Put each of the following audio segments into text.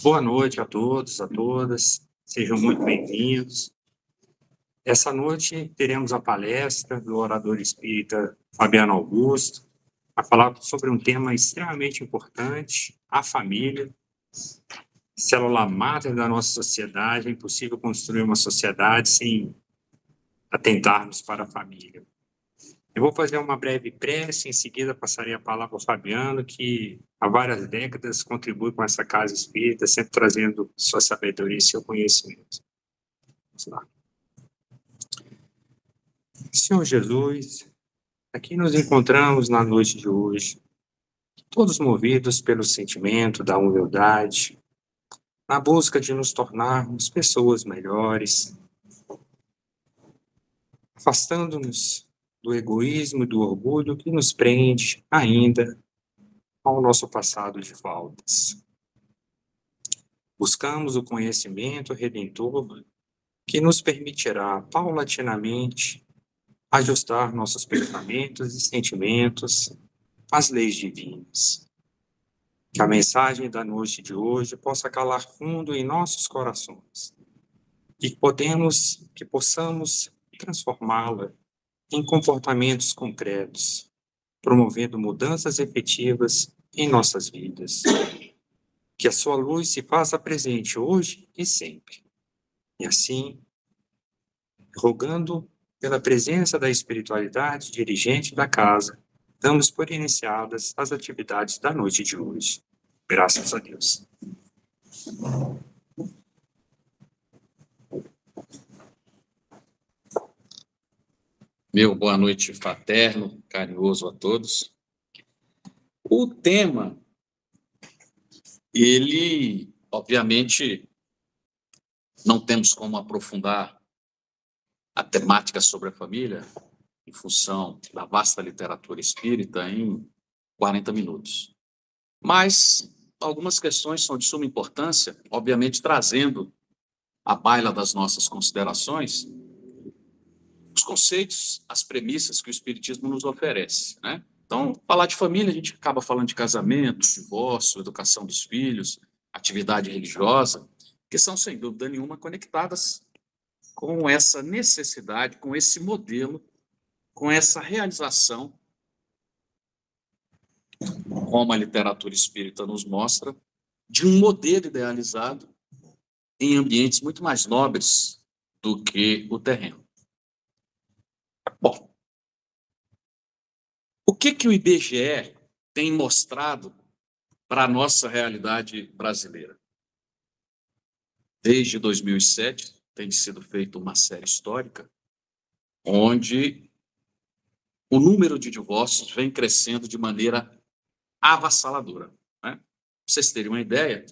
Boa noite a todos, a todas. Sejam muito bem-vindos. Essa noite teremos a palestra do orador espírita Fabiano Augusto, a falar sobre um tema extremamente importante, a família, célula máter da nossa sociedade. É impossível construir uma sociedade sem atentarmos para a família. Eu vou fazer uma breve prece, em seguida passarei a palavra ao Fabiano, que há várias décadas contribui com essa casa espírita, sempre trazendo sua sabedoria e seu conhecimento. Vamos lá. Senhor Jesus, aqui nos encontramos na noite de hoje, todos movidos pelo sentimento da humildade, na busca de nos tornarmos pessoas melhores, afastando-nos do egoísmo e do orgulho que nos prende ainda ao nosso passado de faltas. Buscamos o conhecimento redentor que nos permitirá, paulatinamente, ajustar nossos pensamentos e sentimentos às leis divinas. Que a mensagem da noite de hoje possa calar fundo em nossos corações e que possamos transformá-la em comportamentos concretos, promovendo mudanças efetivas em nossas vidas. Que a sua luz se faça presente hoje e sempre. E assim, rogando pela presença da espiritualidade dirigente da casa, damos por iniciadas as atividades da noite de hoje. Graças a Deus. Meu boa noite fraterno, carinhoso a todos. O tema, ele, obviamente, não temos como aprofundar a temática sobre a família em função da vasta literatura espírita em 40 minutos. Mas algumas questões são de suma importância, obviamente trazendo à baila das nossas considerações os conceitos, as premissas que o Espiritismo nos oferece, né? Então, falar de família, a gente acaba falando de casamento, divórcio, educação dos filhos, atividade religiosa, que são, sem dúvida nenhuma, conectadas com essa necessidade, com esse modelo, com essa realização, como a literatura espírita nos mostra, de um modelo idealizado em ambientes muito mais nobres do que o terreno. Bom, o que o IBGE tem mostrado para a nossa realidade brasileira? Desde 2007, tem sido feita uma série histórica, onde o número de divórcios vem crescendo de maneira avassaladora, né? Para vocês terem uma ideia,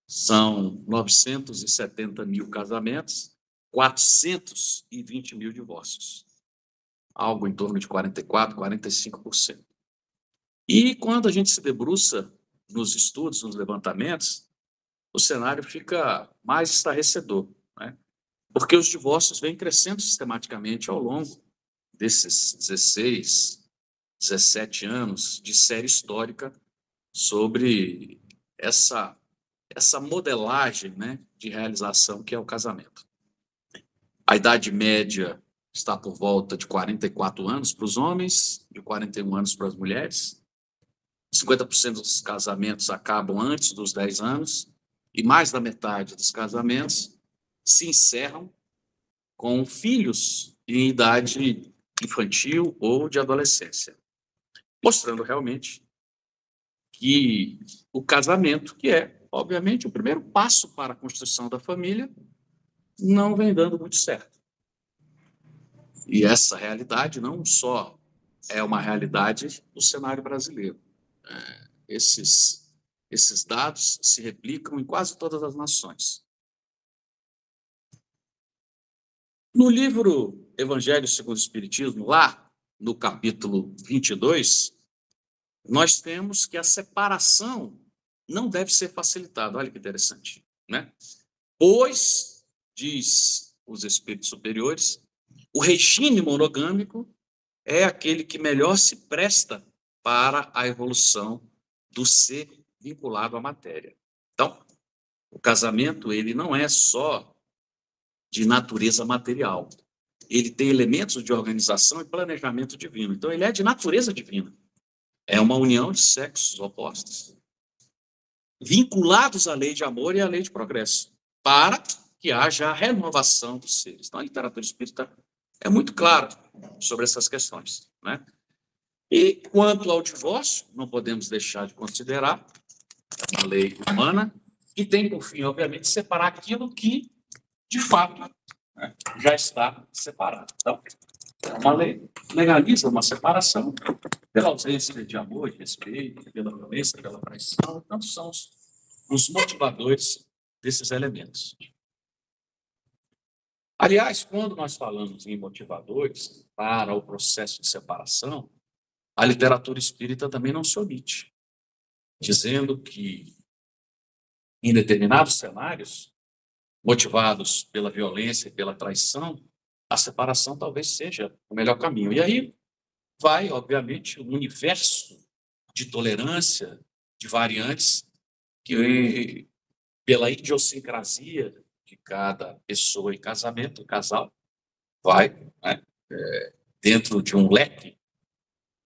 são 970 mil casamentos, 420 mil divórcios, algo em torno de 44%, 45%. E quando a gente se debruça nos estudos, nos levantamentos, o cenário fica mais estarrecedor, né? Porque os divórcios vêm crescendo sistematicamente ao longo desses 16, 17 anos de série histórica sobre essa modelagem, né, de realização que é o casamento. A idade média está por volta de 44 anos para os homens, de 41 anos para as mulheres. 50% dos casamentos acabam antes dos 10 anos e mais da metade dos casamentos se encerram com filhos em idade infantil ou de adolescência, mostrando realmente que o casamento, que é, obviamente, o primeiro passo para a construção da família, não vem dando muito certo. E essa realidade não só é uma realidade do cenário brasileiro. Esses dados se replicam em quase todas as nações. No livro Evangelho segundo o Espiritismo, lá no capítulo 22, nós temos que a separação não deve ser facilitada. Olha que interessante, né? Pois, diz os espíritos superiores, o regime monogâmico é aquele que melhor se presta para a evolução do ser vinculado à matéria. Então, O casamento, ele não é só de natureza material. Ele tem elementos de organização e planejamento divino. Então, ele é de natureza divina. É uma união de sexos opostos, vinculados à lei de amor e à lei de progresso, para que haja a renovação dos seres. Então, a literatura espírita é muito clara sobre essas questões, né? E quanto ao divórcio, não podemos deixar de considerar a lei humana, que tem por fim, obviamente, separar aquilo que, de fato, né, já está separado. Então, uma lei legaliza uma separação pela ausência de amor, de respeito, pela violência, pela traição. Então, são os motivadores desses elementos. Aliás, quando nós falamos em motivadores para o processo de separação, a literatura espírita também não se omite, dizendo que, em determinados cenários, motivados pela violência e pela traição, a separação talvez seja o melhor caminho. E aí vai, obviamente, um universo de tolerância, de variantes, que, pela idiosincrasia de cada pessoa em casamento, casal, vai, né, dentro de um leque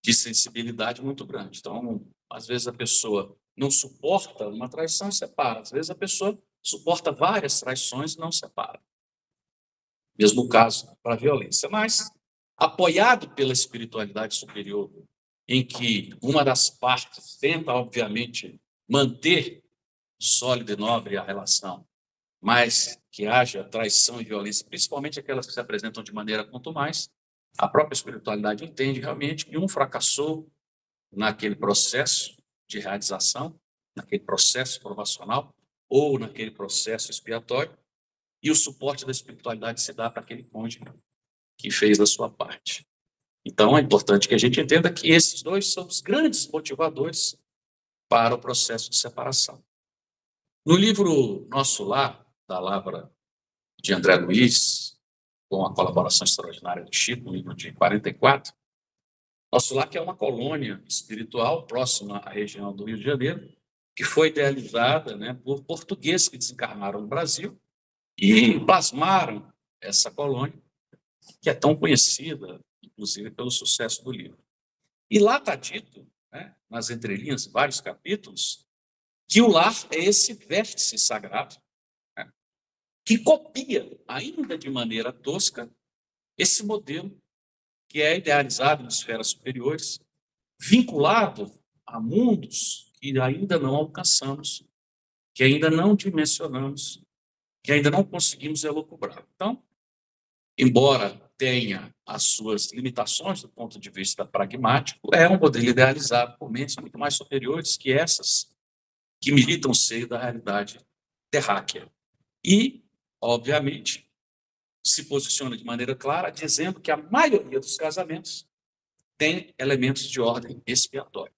de sensibilidade muito grande. Então, às vezes a pessoa não suporta uma traição e separa. Às vezes a pessoa suporta várias traições e não separa. Mesmo caso para a violência. Mas, apoiado pela espiritualidade superior, em que uma das partes tenta, obviamente, manter sólida e nobre a relação, mas que haja traição e violência, principalmente aquelas que se apresentam de maneira contumaz, a própria espiritualidade entende realmente que um fracassou naquele processo de realização, naquele processo provacional, ou naquele processo expiatório, e o suporte da espiritualidade se dá para aquele cônjuge que fez a sua parte. Então, é importante que a gente entenda que esses dois são os grandes motivadores para o processo de separação. No livro Nosso Lar, da Lavra de André Luiz, com a colaboração extraordinária do Chico, no livro de 44, Nosso Lar, que é uma colônia espiritual próxima à região do Rio de Janeiro, que foi idealizada, né, por portugueses que desencarnaram no Brasil e plasmaram essa colônia, que é tão conhecida, inclusive, pelo sucesso do livro. E lá está dito, né, nas entrelinhas, vários capítulos, que o lar é esse vértice sagrado, né, que copia, ainda de maneira tosca, esse modelo que é idealizado em esferas superiores, vinculado a mundos que ainda não alcançamos, que ainda não dimensionamos, que ainda não conseguimos elucubrar. Então, embora tenha as suas limitações do ponto de vista pragmático, é um modelo idealizado por mentes muito mais superiores que essas que militam no seio da realidade terráquea. E, obviamente, se posiciona de maneira clara, dizendo que a maioria dos casamentos tem elementos de ordem expiatória.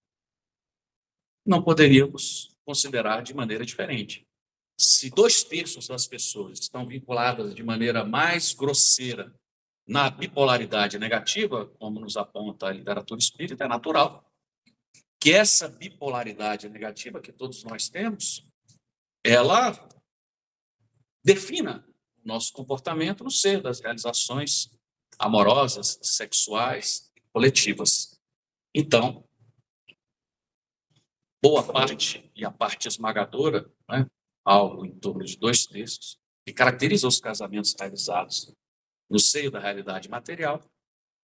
Não poderíamos considerar de maneira diferente. Se 2/3 das pessoas estão vinculadas de maneira mais grosseira na bipolaridade negativa, como nos aponta a literatura espírita, é natural que essa bipolaridade negativa que todos nós temos, ela defina o nosso comportamento no seio das realizações amorosas, sexuais, coletivas. Então, boa parte, e a parte esmagadora, né, algo em torno de 2/3, que caracteriza os casamentos realizados no seio da realidade material,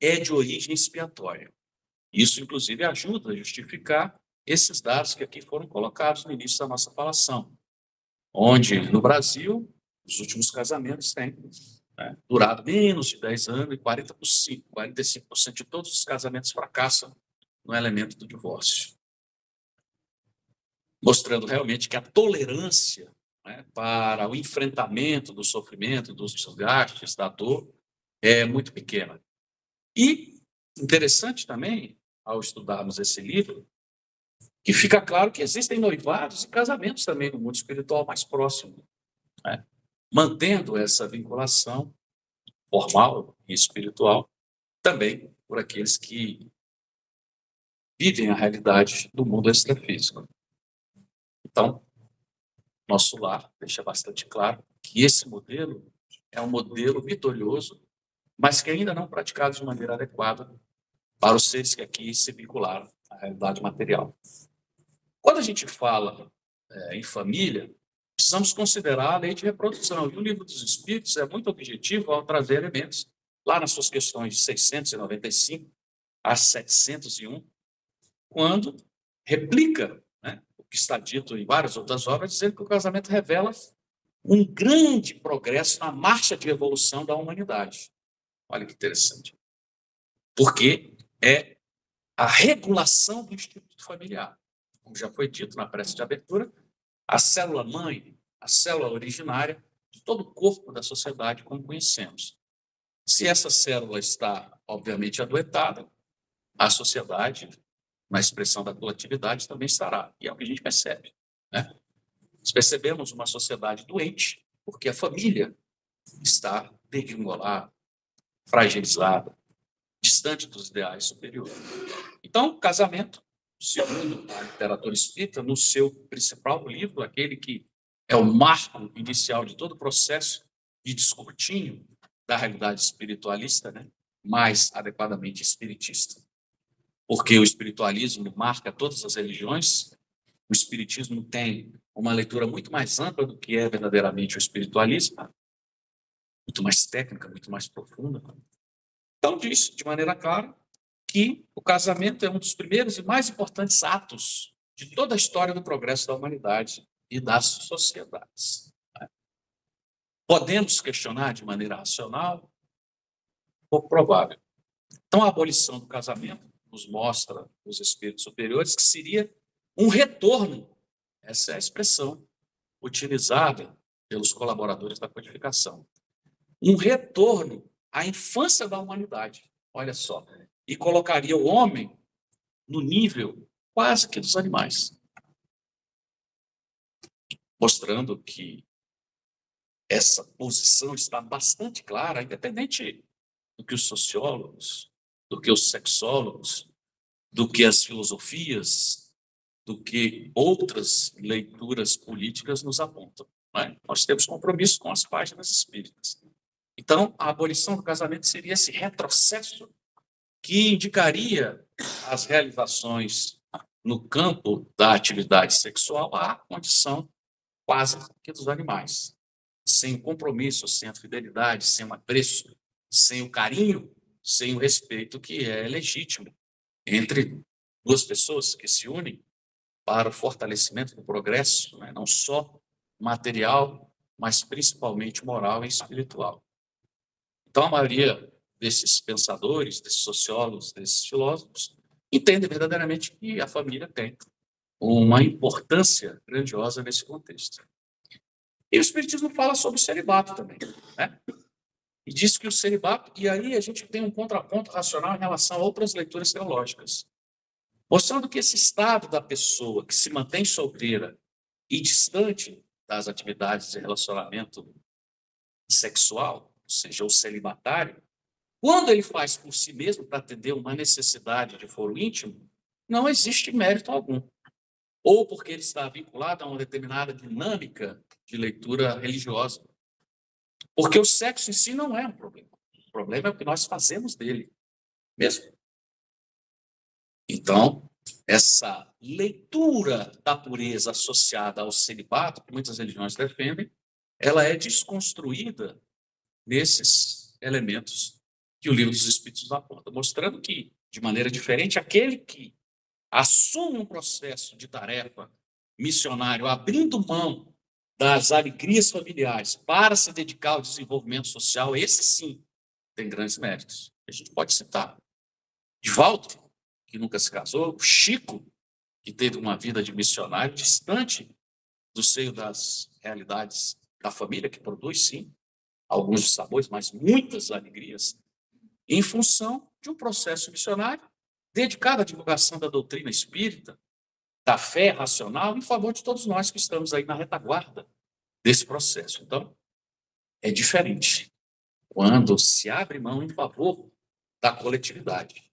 é de origem expiatória. Isso, inclusive, ajuda a justificar esses dados que aqui foram colocados no início da nossa falação, onde, no Brasil, os últimos casamentos têm, né, durado menos de 10 anos e 45% de todos os casamentos fracassam no elemento do divórcio. Mostrando realmente que a tolerância, né, para o enfrentamento do sofrimento, dos desgastes, da dor, é muito pequena. E interessante também, ao estudarmos esse livro, que fica claro que existem noivados e casamentos também no mundo espiritual mais próximo, né, mantendo essa vinculação formal e espiritual também por aqueles que vivem a realidade do mundo extrafísico. Então, Nosso Lar deixa bastante claro que esse modelo é um modelo vitorioso, mas que ainda não praticado de maneira adequada para os seres que aqui se vincularam à realidade material. Quando a gente fala em família, precisamos considerar a lei de reprodução. E o Livro dos Espíritos é muito objetivo ao trazer elementos, lá nas suas questões de 695 a 701, quando replica, né, o que está dito em várias outras obras, dizendo que o casamento revela um grande progresso na marcha de evolução da humanidade. Olha que interessante. Porque é a regulação do instituto familiar. Como já foi dito na prece de abertura, a célula-mãe, a célula originária de todo o corpo da sociedade como conhecemos. Se essa célula está, obviamente, adoentada, a sociedade, na expressão da coletividade, também estará. E é o que a gente percebe, né? Nós percebemos uma sociedade doente porque a família está degringolada, fragilizada, distante dos ideais superiores. Então, o casamento, segundo a literatura espírita, no seu principal livro, aquele que é o marco inicial de todo o processo de descortinho da realidade espiritualista, né? Mais adequadamente espiritista. Porque o espiritualismo marca todas as religiões, o espiritismo tem uma leitura muito mais ampla do que é verdadeiramente o espiritualismo, muito mais técnica, muito mais profunda. Então, diz de maneira clara que o casamento é um dos primeiros e mais importantes atos de toda a história do progresso da humanidade e das sociedades. Podemos questionar de maneira racional? Pouco provável. Então, a abolição do casamento nos mostra, os espíritos superiores, que seria um retorno, essa é a expressão utilizada pelos colaboradores da codificação, um retorno à infância da humanidade, olha só, e colocaria o homem no nível quase que dos animais, mostrando que essa posição está bastante clara, independente do que os sociólogos, do que os sexólogos, do que as filosofias, do que outras leituras políticas nos apontam. Né? Nós temos compromisso com as páginas espíritas. Então, a abolição do casamento seria esse retrocesso que indicaria as realizações no campo da atividade sexual à condição quase que dos animais. Sem o compromisso, sem a fidelidade, sem o apreço, sem o carinho, sem o respeito que é legítimo entre duas pessoas que se unem para o fortalecimento do progresso, né? Não só material, mas principalmente moral e espiritual. Então, a maioria desses pensadores, desses sociólogos, desses filósofos, entende verdadeiramente que a família tem uma importância grandiosa nesse contexto. E o Espiritismo fala sobre o celibato também, né? E diz que o celibato, e aí a gente tem um contraponto racional em relação a outras leituras teológicas, mostrando que esse estado da pessoa que se mantém solteira e distante das atividades de relacionamento sexual, ou seja, o celibatário, quando ele faz por si mesmo para atender uma necessidade de foro íntimo, não existe mérito algum. Ou porque ele está vinculado a uma determinada dinâmica de leitura religiosa. Porque o sexo em si não é um problema. O problema é o que nós fazemos dele mesmo. Então, essa leitura da pureza associada ao celibato, que muitas religiões defendem, ela é desconstruída nesses elementos que o Livro dos Espíritos aponta, mostrando que, de maneira diferente, aquele que assume um processo de tarefa missionário, abrindo mão das alegrias familiares para se dedicar ao desenvolvimento social, esse sim tem grandes méritos. A gente pode citar Divaldo, que nunca se casou, Chico, que teve uma vida de missionário distante do seio das realidades da família, que produz, sim, alguns sabores, mas muitas alegrias, em função de um processo missionário dedicado à divulgação da doutrina espírita, da fé racional, em favor de todos nós que estamos aí na retaguarda desse processo. Então, é diferente quando se abre mão em favor da coletividade.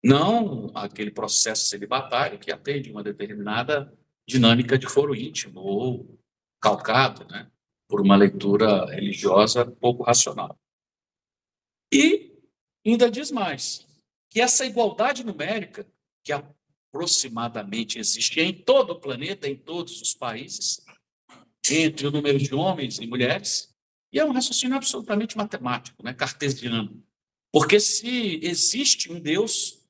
Não aquele processo celibatário que atende uma determinada dinâmica de foro íntimo ou calcado, né, por uma leitura religiosa pouco racional. E ainda diz mais, que essa igualdade numérica, que aproximadamente existe em todo o planeta, em todos os países, entre o número de homens e mulheres, e é um raciocínio absolutamente matemático, né, cartesiano. Porque se existe um Deus,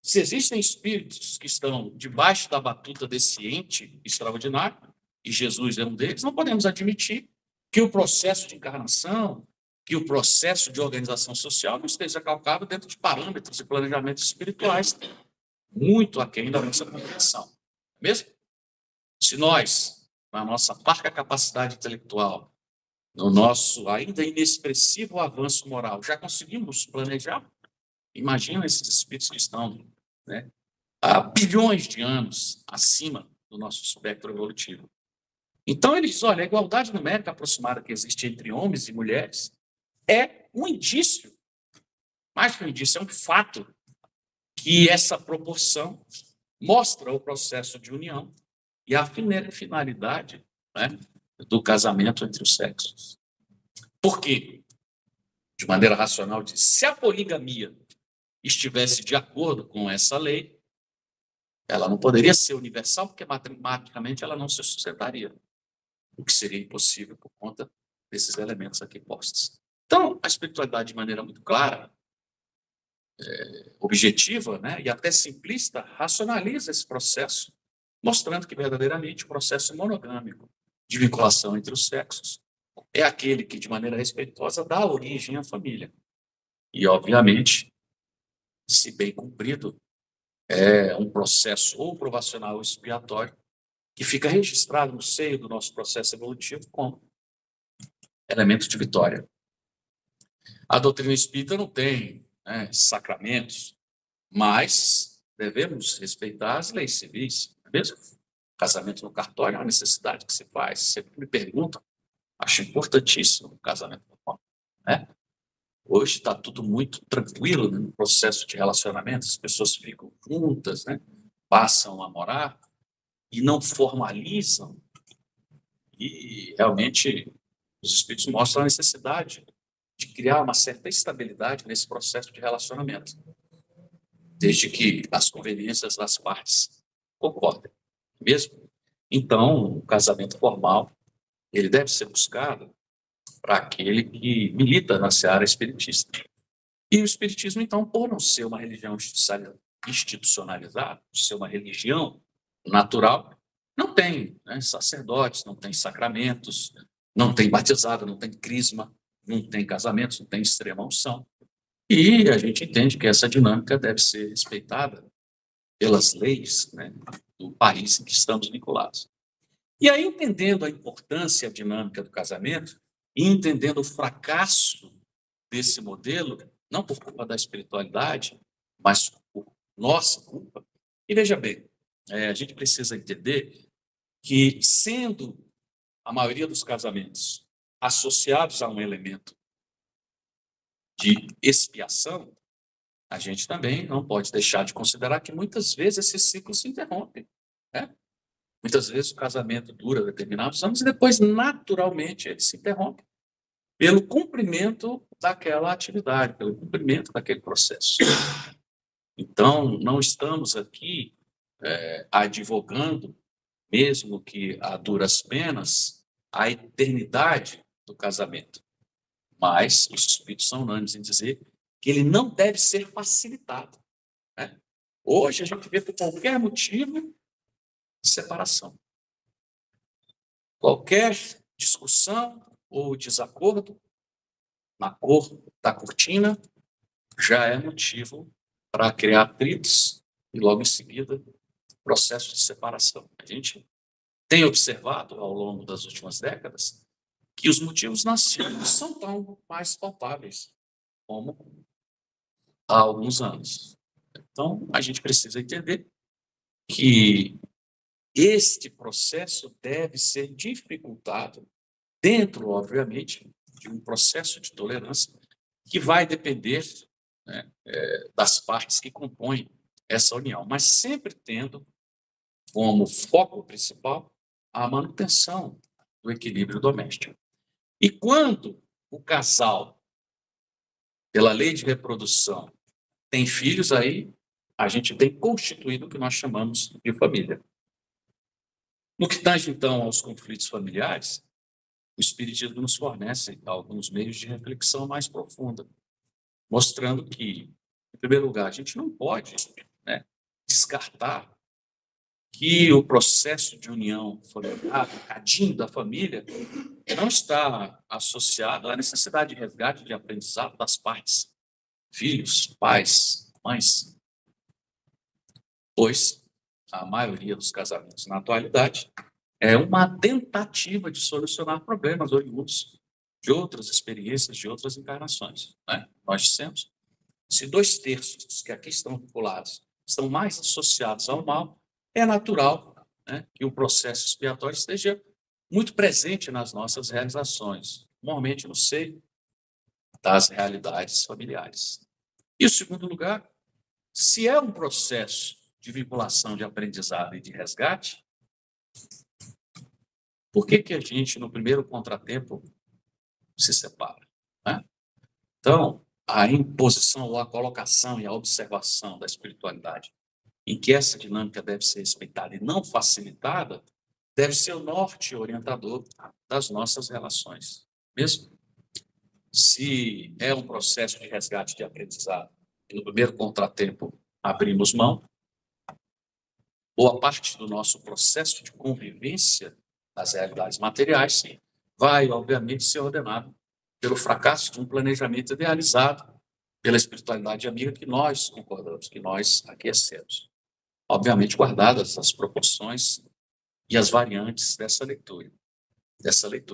se existem espíritos que estão debaixo da batuta desse ente extraordinário, e Jesus é um deles, não podemos admitir que o processo de encarnação, que o processo de organização social não esteja calcado dentro de parâmetros e planejamentos espirituais muito aquém da nossa compreensão. Mesmo se nós, na nossa parca capacidade intelectual, no nosso ainda inexpressivo avanço moral, já conseguimos planejar, imagina esses espíritos que estão, né, há bilhões de anos acima do nosso espectro evolutivo. Então, ele diz, olha, a igualdade numérica aproximada que existe entre homens e mulheres é um indício, mais que um indício, é um fato, que essa proporção mostra o processo de união e a finalidade, né, do casamento entre os sexos. Por quê? De maneira racional, diz, se a poligamia estivesse de acordo com essa lei, ela não poderia ser universal, porque matematicamente ela não se sustentaria, o que seria impossível por conta desses elementos aqui postos. Então, a espiritualidade, de maneira muito clara, objetiva, né, e até simplista, racionaliza esse processo, mostrando que verdadeiramente o processo monogâmico de vinculação entre os sexos é aquele que, de maneira respeitosa, dá origem à família. E, obviamente, se bem cumprido, é um processo ou provacional ou expiatório que fica registrado no seio do nosso processo evolutivo como elemento de vitória. A doutrina espírita não tem, né, sacramentos, mas devemos respeitar as leis civis, não é mesmo? Casamento no cartório é uma necessidade que se faz. Sempre me perguntam, acho importantíssimo o casamento no cartório, né? Hoje está tudo muito tranquilo, né, no processo de relacionamento, as pessoas ficam juntas, né, passam a morar e não formalizam. E realmente os espíritos mostram a necessidade de criar uma certa estabilidade nesse processo de relacionamento, desde que as conveniências das partes concordem, mesmo. Então, o casamento formal, ele deve ser buscado para aquele que milita na seara espiritista. E o espiritismo, então, por não ser uma religião institucionalizada, por ser uma religião natural, não tem, né, sacerdotes, não tem sacramentos, não tem batizado, não tem crisma, não tem casamentos, não tem extrema unção. E a gente entende que essa dinâmica deve ser respeitada pelas leis, né, do país em que estamos vinculados. E aí, entendendo a importância e a dinâmica do casamento, e entendendo o fracasso desse modelo, não por culpa da espiritualidade, mas por nossa culpa. E veja bem, a gente precisa entender que, sendo a maioria dos casamentos associados a um elemento de expiação, a gente também não pode deixar de considerar que muitas vezes esse ciclo se interrompe, né? Muitas vezes o casamento dura determinados anos e depois, naturalmente, ele se interrompe pelo cumprimento daquela atividade, pelo cumprimento daquele processo. Então, não estamos aqui advogando, mesmo que a duras penas, a eternidade do casamento. Mas os espíritos são unânimes em dizer que ele não deve ser facilitado, né? Hoje a gente vê por qualquer motivo separação. Qualquer discussão ou desacordo na cor da cortina já é motivo para criar atritos e logo em seguida processo de separação. A gente tem observado ao longo das últimas décadas que os motivos nascidos não são tão mais palpáveis como há alguns anos. Então, a gente precisa entender que este processo deve ser dificultado dentro, obviamente, de um processo de tolerância que vai depender, né, das partes que compõem essa união, mas sempre tendo como foco principal a manutenção do equilíbrio doméstico. E quando o casal, pela lei de reprodução, tem filhos, aí a gente tem constituído o que nós chamamos de família. No que tange, então, aos conflitos familiares, o Espiritismo nos fornece alguns meios de reflexão mais profunda, mostrando que, em primeiro lugar, a gente não pode, né, descartar que o processo de união familiar, o cadinho da família, não está associado à necessidade de resgate, de aprendizado das partes, filhos, pais, mães, pois a maioria dos casamentos na atualidade é uma tentativa de solucionar problemas oriundos de outras experiências, de outras encarnações, né? Nós dissemos, se 2/3 dos que aqui estão vinculados estão mais associados ao mal, é natural, né, que o processo expiatório esteja muito presente nas nossas realizações, normalmente no seio das realidades familiares. E o segundo lugar, se é um processo de vinculação, de aprendizado e de resgate, por que a gente, no primeiro contratempo, se separa, né? Então, a imposição ou a colocação e a observação da espiritualidade em que essa dinâmica deve ser respeitada e não facilitada, deve ser o norte orientador das nossas relações. Mesmo se é um processo de resgate de aprendizado e no primeiro contratempo abrimos mão, boa parte do nosso processo de convivência das realidades materiais, sim, vai, obviamente, ser ordenado pelo fracasso de um planejamento idealizado pela espiritualidade amiga que nós concordamos, que nós aquecemos. Obviamente, guardadas as proporções e as variantes dessa leitura.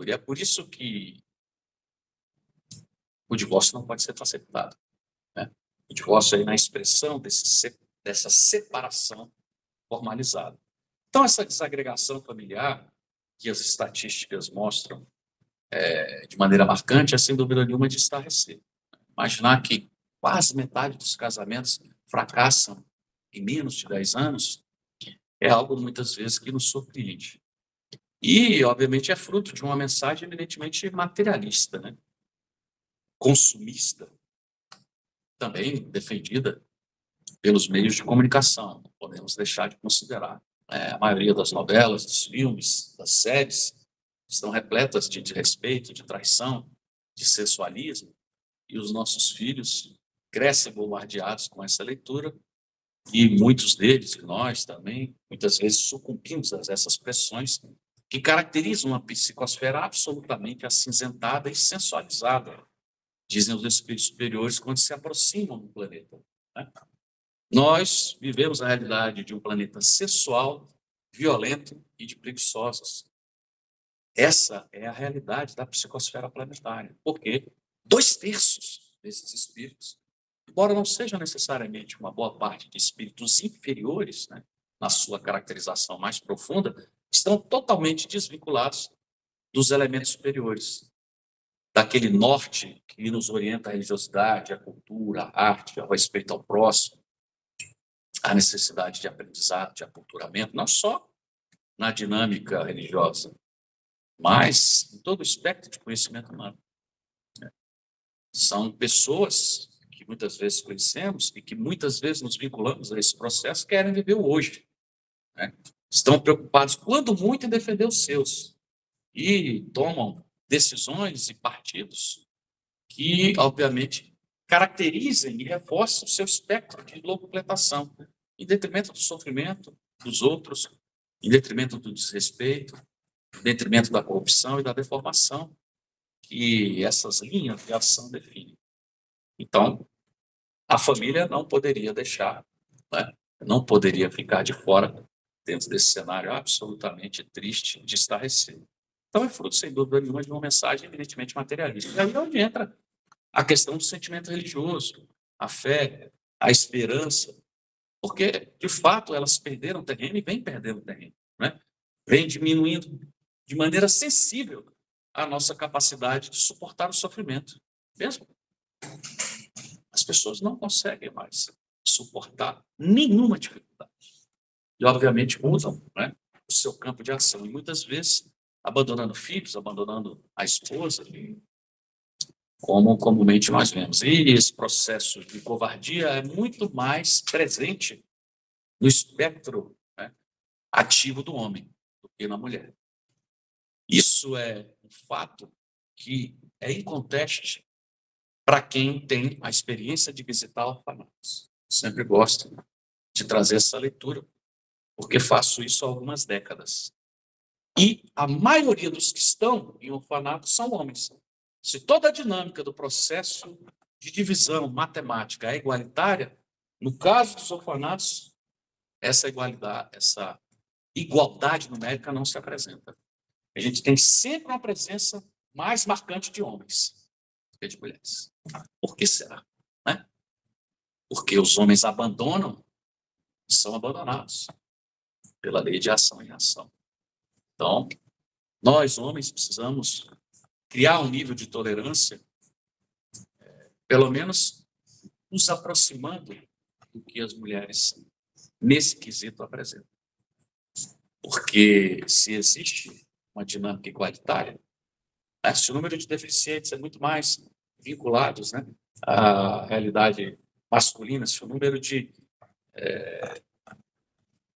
E é por isso que o divórcio não pode ser facilitado, né? O divórcio é na expressão dessa separação formalizada. Então, essa desagregação familiar que as estatísticas mostram de maneira marcante é, sem dúvida nenhuma, de estarrecer. Imaginar que quase metade dos casamentos fracassam em menos de 10 anos é algo, muitas vezes, que nos surpreende. E, obviamente, é fruto de uma mensagem eminentemente materialista, né? Consumista, também defendida pelos meios de comunicação, não podemos deixar de considerar. A maioria das novelas, dos filmes, das séries, estão repletas de desrespeito, de traição, de sensualismo, e os nossos filhos crescem bombardeados com essa leitura, e muitos deles, e nós também, muitas vezes sucumbimos a essas pressões que caracterizam uma psicosfera absolutamente acinzentada e sensualizada, dizem os espíritos superiores, quando se aproximam do planeta, né? Nós vivemos a realidade de um planeta sexual, violento e de preguiçosos. Essa é a realidade da psicosfera planetária, porque 2/3 desses espíritos, embora não seja necessariamente uma boa parte de espíritos inferiores, né, na sua caracterização mais profunda, estão totalmente desvinculados dos elementos superiores, daquele norte que nos orienta a religiosidade, a cultura, a arte, ao respeito ao próximo, a necessidade de aprendizado, de aculturamento, não só na dinâmica religiosa, mas em todo o espectro de conhecimento humano. São pessoas que muitas vezes conhecemos e que muitas vezes nos vinculamos a esse processo, querem viver o hoje, né? Estão preocupados, quando muito, em defender os seus, e tomam decisões e partidos que, obviamente, caracterizem e reforcem o seu espectro de locupletação, em detrimento do sofrimento dos outros, em detrimento do desrespeito, em detrimento da corrupção e da deformação que essas linhas de ação definem. Então, a família não poderia deixar, né, não poderia ficar de fora dentro desse cenário absolutamente triste de estarrecer. Então, é fruto, sem dúvida nenhuma, de uma mensagem evidentemente materialista. E aí é onde entra a questão do sentimento religioso, a fé, a esperança, porque, de fato, elas perderam terreno e vêm perdendo terreno, né? Vem diminuindo de maneira sensível a nossa capacidade de suportar o sofrimento. Mesmo as pessoas não conseguem mais suportar nenhuma dificuldade. E, obviamente, mudam, né, o seu campo de ação. E, muitas vezes, abandonando filhos, abandonando a esposa, como comumente nós vemos. E esse processo de covardia é muito mais presente no espectro, né, ativo do homem do que na mulher. Isso é um fato que é inconteste para quem tem a experiência de visitar orfanatos. Sempre gosto de trazer essa leitura, porque faço isso há algumas décadas. E a maioria dos que estão em orfanatos são homens. Se toda a dinâmica do processo de divisão matemática é igualitária, no caso dos orfanatos, essa igualdade numérica não se apresenta. A gente tem sempre uma presença mais marcante de homens do que de mulheres. Por que será? Né? Porque os homens abandonam e são abandonados pela lei de ação e reação. Então, nós, homens, precisamos criar um nível de tolerância, pelo menos nos aproximando do que as mulheres, nesse quesito, apresentam. Porque se existe uma dinâmica igualitária, se o número de deficientes é muito mais vinculados, né, à realidade masculina, se o número de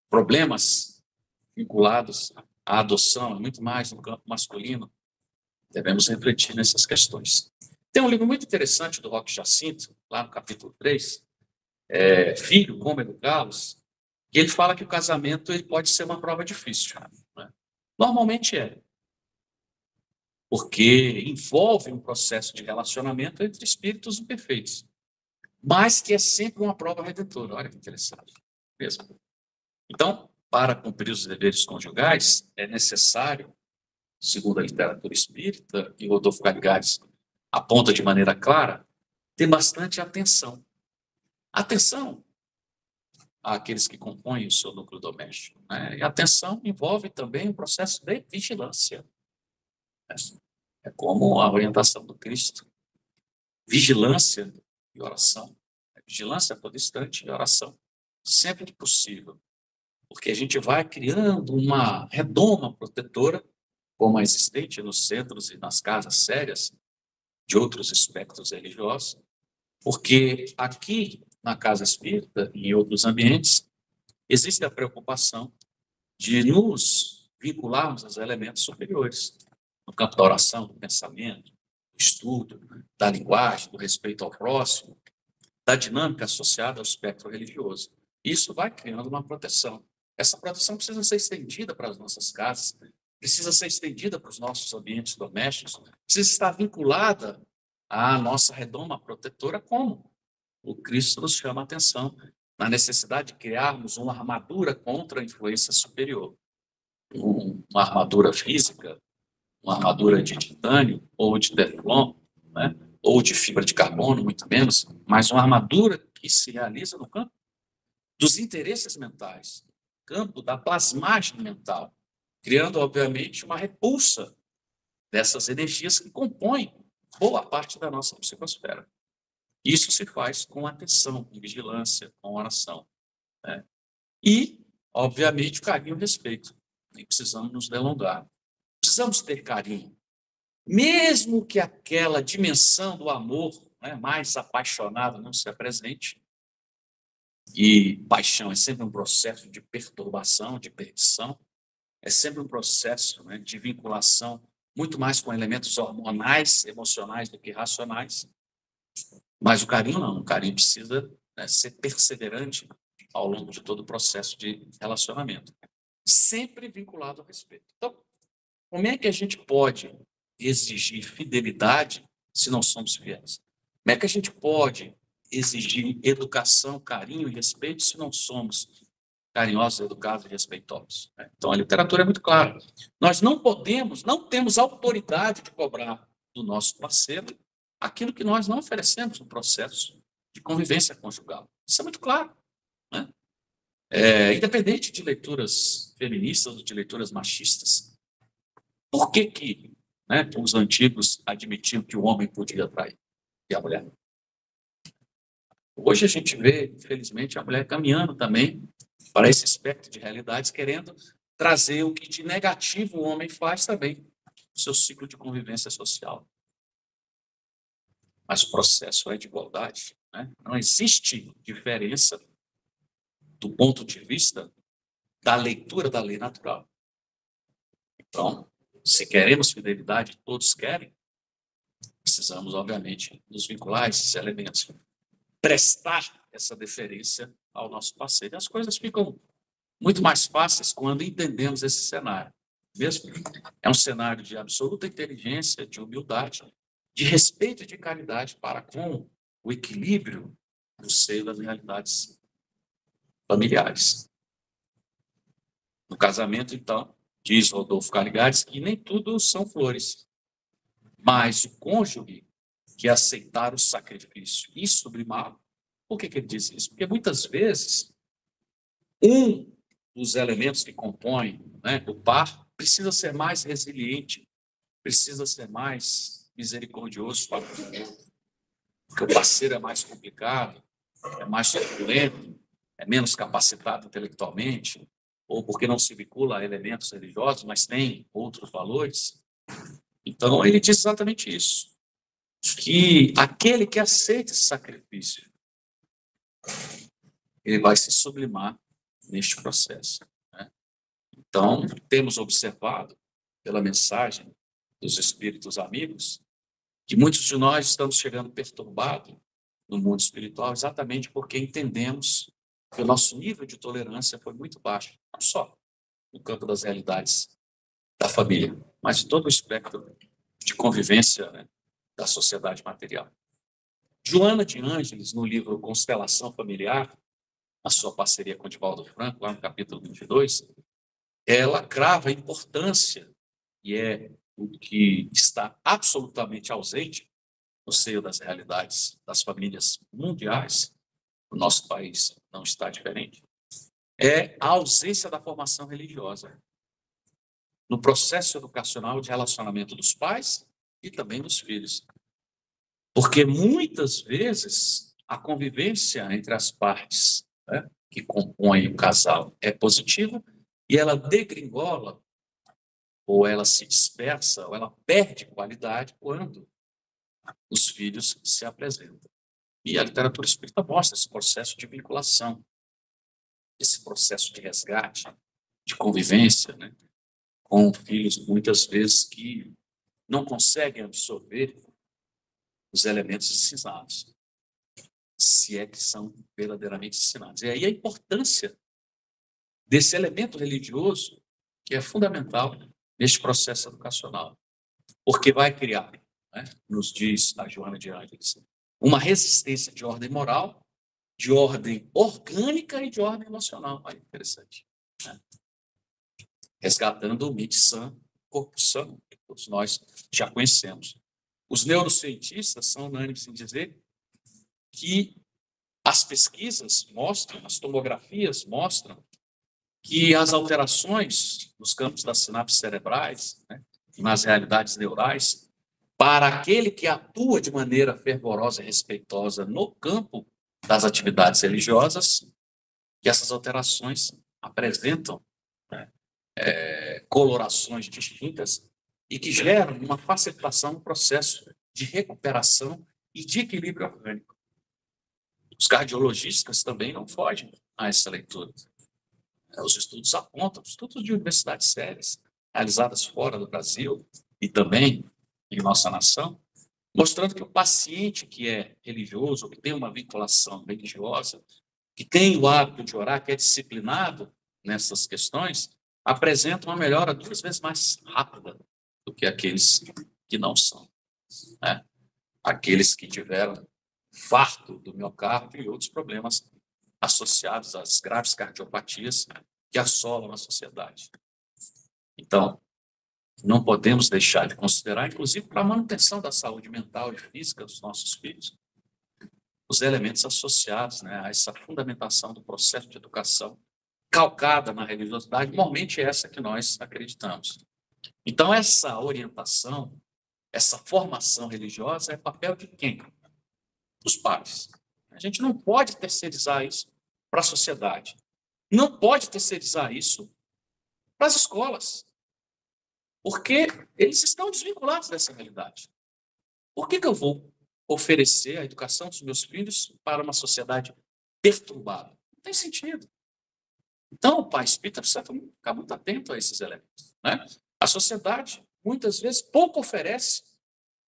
problemas vinculados à adoção é muito mais no campo masculino, devemos refletir nessas questões. Tem um livro muito interessante do Roque Jacinto, lá no capítulo 3, Filho, Como Educá-los, que ele fala que o casamento ele pode ser uma prova difícil. Né? Normalmente é. Porque envolve um processo de relacionamento entre espíritos imperfeitos, mas que é sempre uma prova redentora. Olha que interessante. Mesmo. Então, para cumprir os deveres conjugais, é necessário, segundo a literatura espírita, e Rodolfo Caligares aponta de maneira clara, ter bastante atenção. Atenção àqueles que compõem o seu núcleo doméstico. Né? E atenção envolve também um processo de vigilância. É como a orientação do Cristo. Vigilância e oração. Vigilância a todo instante e oração, sempre que possível. Porque a gente vai criando uma redoma protetora, como a existente nos centros e nas casas sérias de outros espectros religiosos, porque aqui, na casa espírita e em outros ambientes, existe a preocupação de nos vincularmos aos elementos superiores, no campo da oração, do pensamento, do estudo, da linguagem, do respeito ao próximo, da dinâmica associada ao espectro religioso. Isso vai criando uma proteção. Essa proteção precisa ser estendida para as nossas casas, precisa ser estendida para os nossos ambientes domésticos, precisa estar vinculada à nossa redoma protetora, como o Cristo nos chama a atenção na necessidade de criarmos uma armadura contra a influência superior. Uma armadura física, uma armadura de titânio ou de teflon, né? Ou de fibra de carbono, muito menos, mas uma armadura que se realiza no campo dos interesses mentais, campo da plasmagem mental, criando, obviamente, uma repulsa dessas energias que compõem boa parte da nossa psicosfera. Isso se faz com atenção, com vigilância, com oração. Né? E, obviamente, carinho e respeito. Nem precisamos nos delongar. Precisamos ter carinho. Mesmo que aquela dimensão do amor, né, mais apaixonado não se apresente, e paixão é sempre um processo de perturbação, de perdição, é sempre um processo, né, de vinculação muito mais com elementos hormonais, emocionais do que racionais. Mas o carinho não, o carinho precisa, né, ser perseverante ao longo de todo o processo de relacionamento. Sempre vinculado ao respeito. Então, como é que a gente pode exigir fidelidade se não somos fiéis? Como é que a gente pode exigir educação, carinho e respeito se não somos carinhosos, educados e respeitosos? Então, a literatura é muito clara. Nós não temos autoridade de cobrar do nosso parceiro aquilo que nós não oferecemos no processo de convivência conjugal. Isso é muito claro. Né? Independente de leituras feministas ou de leituras machistas, por que né, os antigos admitiam que o homem podia trair e a mulher? Hoje a gente vê, infelizmente, a mulher caminhando também para esse espectro de realidades, querendo trazer o que de negativo o homem faz também no seu ciclo de convivência social. Mas o processo é de igualdade, né? Não existe diferença do ponto de vista da leitura da lei natural. Então, se queremos fidelidade, todos querem, precisamos, obviamente, nos vincular a esses elementos, prestar essa deferência ao nosso parceiro. E as coisas ficam muito mais fáceis quando entendemos esse cenário. Mesmo é um cenário de absoluta inteligência, de humildade, de respeito e de caridade para com o equilíbrio no seio das realidades familiares. No casamento, então, diz Rodolfo Caligares que nem tudo são flores, mas o cônjuge que aceitar o sacrifício e sublimá-lo. Por que ele diz isso? Porque muitas vezes um dos elementos que compõem, né, o par precisa ser mais resiliente, precisa ser mais misericordioso para o outro, porque o parceiro é mais complicado, é mais turbulento, é menos capacitado intelectualmente, ou porque não se vincula a elementos religiosos, mas tem outros valores. Então, ele diz exatamente isso, que aquele que aceita esse sacrifício, ele vai se sublimar neste processo, né? Então, temos observado, pela mensagem dos espíritos amigos, que muitos de nós estamos chegando perturbados no mundo espiritual exatamente porque entendemos que o nosso nível de tolerância foi muito baixo, não só no campo das realidades da família, mas em todo o espectro de convivência, né, da sociedade material. Joana de Ângeles, no livro Constelação Familiar, a sua parceria com Divaldo Franco, lá no capítulo 22, ela crava a importância, e é o que está absolutamente ausente no seio das realidades das famílias mundiais, o nosso país não está diferente, é a ausência da formação religiosa no processo educacional de relacionamento dos pais e também dos filhos. Porque muitas vezes a convivência entre as partes, né, que compõem o casal é positiva e ela degringola, ou ela se dispersa, ou ela perde qualidade quando os filhos se apresentam. E a literatura espírita mostra esse processo de vinculação, esse processo de resgate, de convivência, né, com filhos, muitas vezes, que não conseguem absorver os elementos ensinados, se é que são verdadeiramente ensinados. E aí a importância desse elemento religioso, que é fundamental neste processo educacional, porque vai criar, né, nos diz a Joana de Ângeles, uma resistência de ordem moral, de ordem orgânica e de ordem emocional. Olha, interessante, né? Resgatando o mente sã, corpo sã, que todos nós já conhecemos. Os neurocientistas são unânimes em dizer que as pesquisas mostram, as tomografias mostram que as alterações nos campos das sinapses cerebrais, né, nas realidades neurais, para aquele que atua de maneira fervorosa e respeitosa no campo das atividades religiosas, que essas alterações apresentam, né, colorações distintas e que geram uma facilitação no processo de recuperação e de equilíbrio orgânico. Os cardiologistas também não fogem a essa leitura. Os estudos apontam, estudos de universidades sérias, realizadas fora do Brasil e também em nossa nação, mostrando que o paciente que é religioso, que tem uma vinculação religiosa, que tem o hábito de orar, que é disciplinado nessas questões, apresenta uma melhora 2 vezes mais rápida do que aqueles que não são, né? Aqueles que tiveram infarto do miocárdio e outros problemas associados às graves cardiopatias que assolam a sociedade. Então, não podemos deixar de considerar, inclusive para a manutenção da saúde mental e física dos nossos filhos, os elementos associados, né, a essa fundamentação do processo de educação calcada na religiosidade, normalmente é essa que nós acreditamos. Então, essa orientação, essa formação religiosa é papel de quem? Dos pais. A gente não pode terceirizar isso para a sociedade. Não pode terceirizar isso para as escolas, porque eles estão desvinculados dessa realidade. Por que eu vou oferecer a educação dos meus filhos para uma sociedade perturbada? Não tem sentido. Então, o pai espírita precisa ficar muito atento a esses elementos, né? A sociedade, muitas vezes, pouco oferece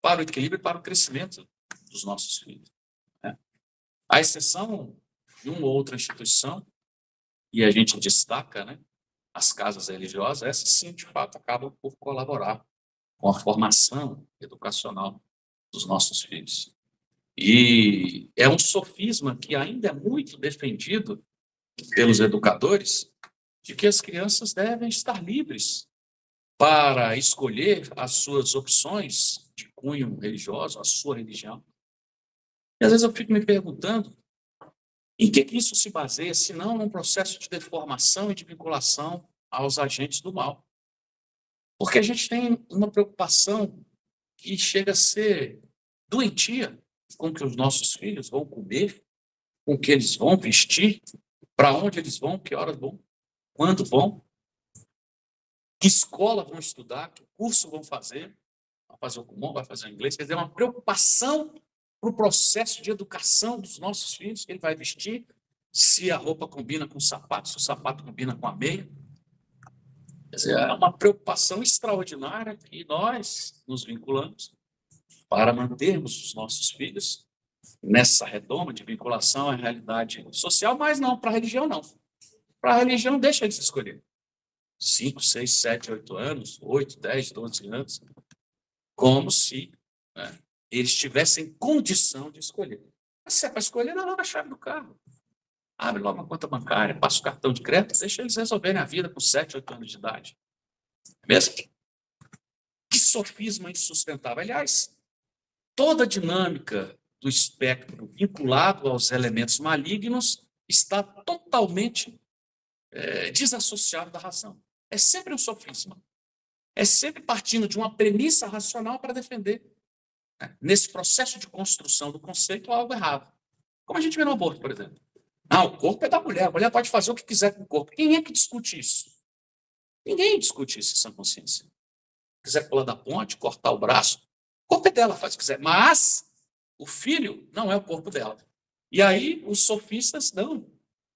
para o equilíbrio e para o crescimento dos nossos filhos, né? À exceção de uma ou outra instituição, e a gente destaca, né, as casas religiosas, essas sim, de fato, acabam por colaborar com a formação educacional dos nossos filhos. E é um sofisma que ainda é muito defendido pelos educadores, de que as crianças devem estar livres para escolher as suas opções de cunho religioso, a sua religião. E às vezes eu fico me perguntando em que isso se baseia, se não num processo de deformação e de vinculação aos agentes do mal. Porque a gente tem uma preocupação que chega a ser doentia com o que os nossos filhos vão comer, com o que eles vão vestir, para onde eles vão, que horas vão, quando vão, que escola vão estudar, que curso vão fazer, vai fazer o comum, vai fazer o inglês, quer dizer, uma preocupação para o processo de educação dos nossos filhos, que ele vai vestir, se a roupa combina com o sapato, se o sapato combina com a meia. Quer dizer, é uma preocupação extraordinária que nós nos vinculamos para mantermos os nossos filhos nessa redoma de vinculação à realidade social, mas não para a religião, não. Para a religião, deixa eles escolher. 5, 6, 7, 8 anos, 8, 10, 12 anos, como se, né, eles tivessem condição de escolher. Mas se é para escolher, dá logo a chave do carro. Abre logo uma conta bancária, passa o cartão de crédito, deixa eles resolverem a vida com 7, 8 anos de idade. Mesmo que sofisma insustentável. Aliás, toda a dinâmica do espectro vinculado aos elementos malignos está totalmente desassociado da razão. É sempre um sofisma. É sempre partindo de uma premissa racional para defender, né, nesse processo de construção do conceito, algo errado. Como a gente vê no aborto, por exemplo. O corpo é da mulher, a mulher pode fazer o que quiser com o corpo. Quem é que discute isso? Ninguém discute isso em sã consciência. Se quiser pular da ponte, cortar o braço, o corpo é dela, faz o que quiser. Mas o filho não é o corpo dela. E aí os sofistas, não,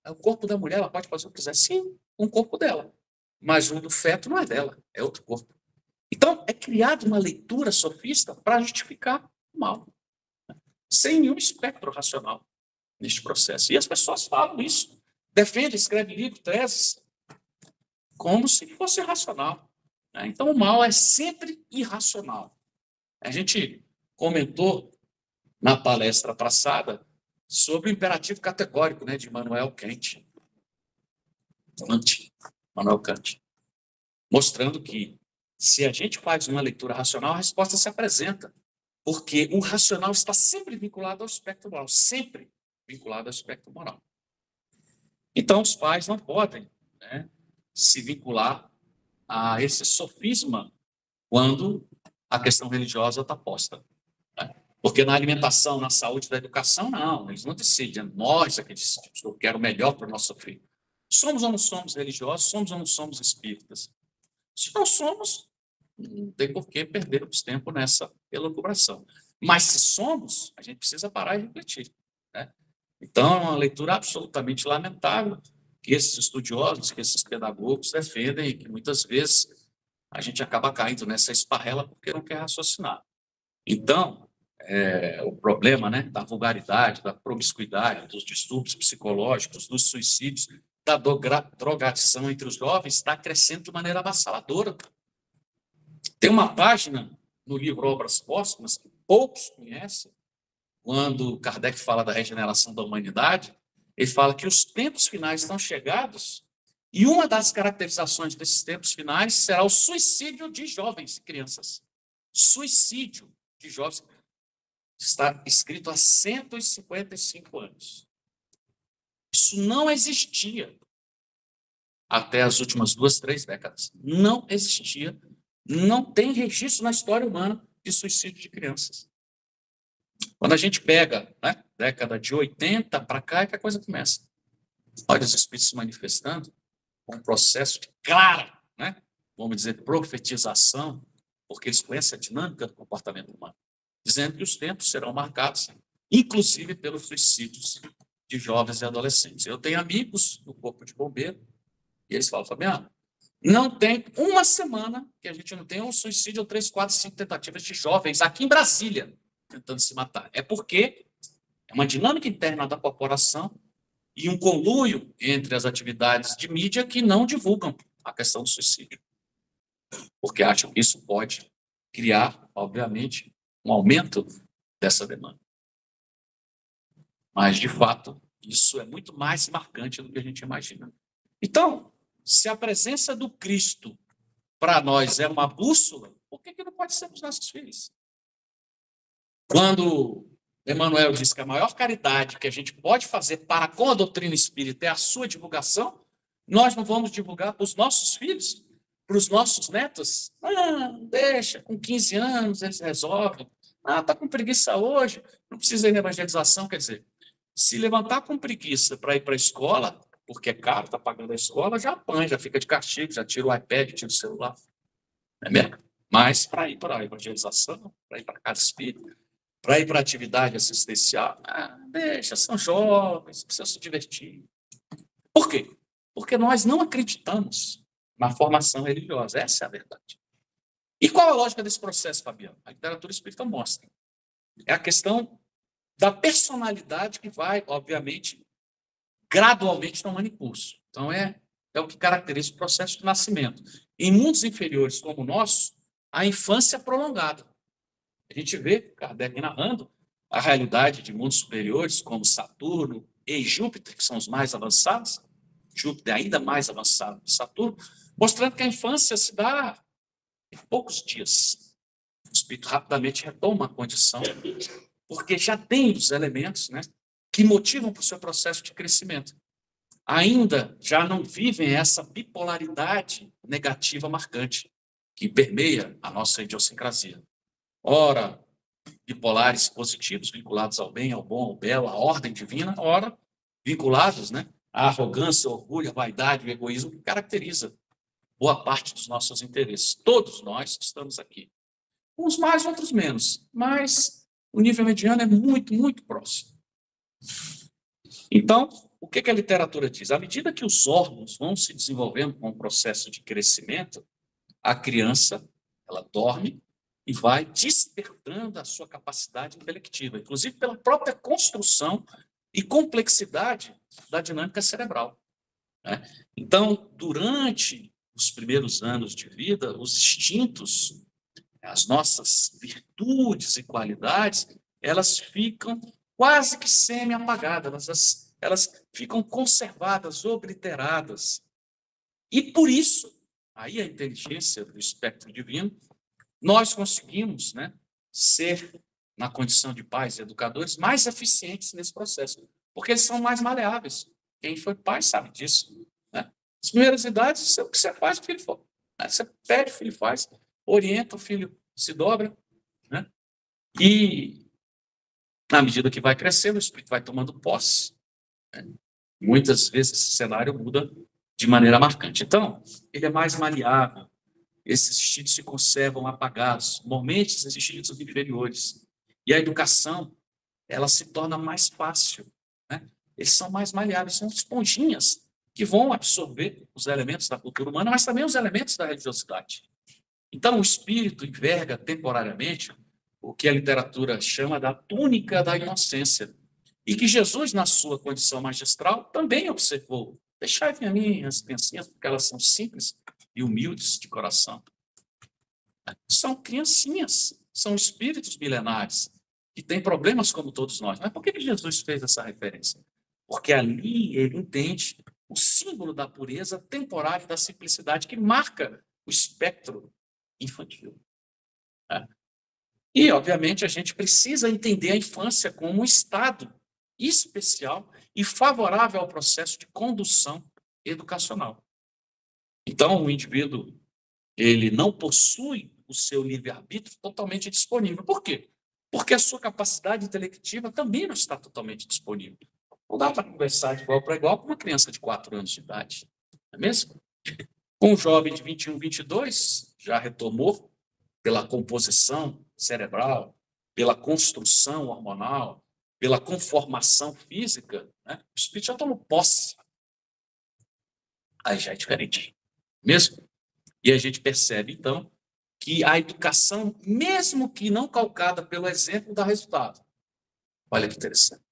é o corpo da mulher, ela pode fazer o que quiser. Sim, um corpo dela. Mas o do feto não é dela, é outro corpo. Então, é criada uma leitura sofista para justificar o mal, sem nenhum espectro racional neste processo. E as pessoas falam isso, defendem, escrevem livros, teses, como se fosse racional, né? Então, o mal é sempre irracional. A gente comentou na palestra passada sobre o imperativo categórico, né, de Immanuel Kant, mostrando que, se a gente faz uma leitura racional, a resposta se apresenta, porque o racional está sempre vinculado ao espectro moral, sempre vinculado ao espectro moral. Então, os pais não podem, né, se vincular a esse sofisma quando a questão religiosa está posta, né? Porque na alimentação, na saúde, na educação, não, eles não decidem. Nós é que decidimos, eu quero o melhor para o nosso filho. Somos ou não somos religiosos? Somos ou não somos espíritas? Se não somos, não tem por que perdermos tempo nessa elucubração. Mas se somos, a gente precisa parar e refletir, né? Então, é uma leitura absolutamente lamentável que esses estudiosos, que esses pedagogos defendem, e que muitas vezes a gente acaba caindo nessa esparrela porque não quer raciocinar. Então, o problema, né, da vulgaridade, da promiscuidade, dos distúrbios psicológicos, dos suicídios, da drogadição entre os jovens está crescendo de maneira avassaladora. Tem uma página no livro Obras Póstumas que poucos conhecem, quando Kardec fala da regeneração da humanidade, ele fala que os tempos finais estão chegados e uma das caracterizações desses tempos finais será o suicídio de jovens e crianças. Suicídio de jovens. Está escrito há 155 anos. Isso não existia até as últimas 2, 3 décadas. Não existia, não tem registro na história humana de suicídio de crianças. Quando a gente pega, né, década de 80 para cá, é que a coisa começa. Olha os espíritos se manifestando com um processo de clara né? Vamos dizer, profetização, porque eles conhecem a dinâmica do comportamento humano, dizendo que os tempos serão marcados, inclusive pelos suicídios de jovens e adolescentes. Eu tenho amigos no Corpo de Bombeiro, e eles falam, Fabiano, não tem uma semana que a gente não tenha um suicídio ou 3, 4, 5 tentativas de jovens aqui em Brasília tentando se matar. É porque é uma dinâmica interna da corporação e um conluio entre as atividades de mídia que não divulgam a questão do suicídio. Porque acham que isso pode criar, obviamente, um aumento dessa demanda. Mas, de fato, isso é muito mais marcante do que a gente imagina. Então, se a presença do Cristo para nós é uma bússola, por que não pode ser para os nossos filhos? Quando Emmanuel diz que a maior caridade que a gente pode fazer para com a doutrina espírita é a sua divulgação, nós não vamos divulgar para os nossos filhos, para os nossos netos? Deixa, com 15 anos eles resolvem. Está com preguiça hoje, não precisa ir na evangelização. Quer dizer, se levantar com preguiça para ir para a escola, porque é caro, está pagando a escola, já apanha, já fica de castigo, já tira o iPad, tira o celular. Não é mesmo? Mas para ir para a evangelização, para ir para a casa espírita, para ir para a atividade assistencial, deixa, são jovens, precisam se divertir. Por quê? Porque nós não acreditamos na formação religiosa, essa é a verdade. E qual a lógica desse processo, Fabiano? A literatura espírita mostra. É a questão da personalidade que vai, obviamente, gradualmente tomando impulso. Então, é o que caracteriza o processo de nascimento. Em mundos inferiores como o nosso, a infância é prolongada. A gente vê Kardec narrando a realidade de mundos superiores, como Saturno e Júpiter, que são os mais avançados, Júpiter ainda mais avançado que Saturno, mostrando que a infância se dá em poucos dias. O espírito rapidamente retoma a condição, porque já tem os elementos, né, que motivam para o seu processo de crescimento. Ainda já não vivem essa bipolaridade negativa marcante que permeia a nossa idiosincrasia. Ora, bipolares positivos, vinculados ao bem, ao bom, ao belo, à ordem divina, ora, vinculados, né, à arrogância, ao orgulho, à vaidade, ao egoísmo, que caracteriza boa parte dos nossos interesses. Todos nós estamos aqui. Uns mais, outros menos, mas o nível mediano é muito, muito próximo. Então, o que a literatura diz? À medida que os órgãos vão se desenvolvendo com o processo de crescimento, a criança, ela dorme e vai despertando a sua capacidade intelectiva, inclusive pela própria construção e complexidade da dinâmica cerebral, né? Então, durante os primeiros anos de vida, os instintos, as nossas virtudes e qualidades, elas ficam quase que semi-apagadas, elas ficam conservadas, obliteradas. E por isso, aí a inteligência do espectro divino, nós conseguimos, né, ser, na condição de pais e educadores, mais eficientes nesse processo, porque eles são mais maleáveis. Quem foi pai sabe disso, né? As primeiras idades, o que você faz, o filho for. Você pede, o filho faz, orienta, o filho se dobra, né? E, na medida que vai crescendo, o espírito vai tomando posse, né? Muitas vezes esse cenário muda de maneira marcante. Então, ele é mais maleável. Esses instintos se conservam apagados, normalmente esses instintos inferiores. E a educação, ela se torna mais fácil, né? Eles são mais maleáveis, são esponjinhas que vão absorver os elementos da cultura humana, mas também os elementos da religiosidade. Então, o espírito enverga temporariamente o que a literatura chama da túnica da inocência, e que Jesus, na sua condição magistral, também observou. Deixai-me a mim as criancinhas, porque elas são simples e humildes de coração. São criancinhas, são espíritos milenares, que têm problemas como todos nós. Mas por que Jesus fez essa referência? Porque ali ele entende o símbolo da pureza temporária e da simplicidade que marca o espectro infantil. E, obviamente, a gente precisa entender a infância como um estado especial e favorável ao processo de condução educacional. Então, o indivíduo, ele não possui o seu livre-arbítrio totalmente disponível. Por quê? Porque a sua capacidade intelectiva também não está totalmente disponível. Não dá para conversar de igual para igual com uma criança de 4 anos de idade, não é mesmo? Um jovem de 21, 22, já retomou pela composição cerebral, pela construção hormonal, pela conformação física, né? O espírito já tomou posse. Aí já é diferente, mesmo. E a gente percebe, então, que a educação, mesmo que não calcada pelo exemplo, dá resultado. Olha que interessante.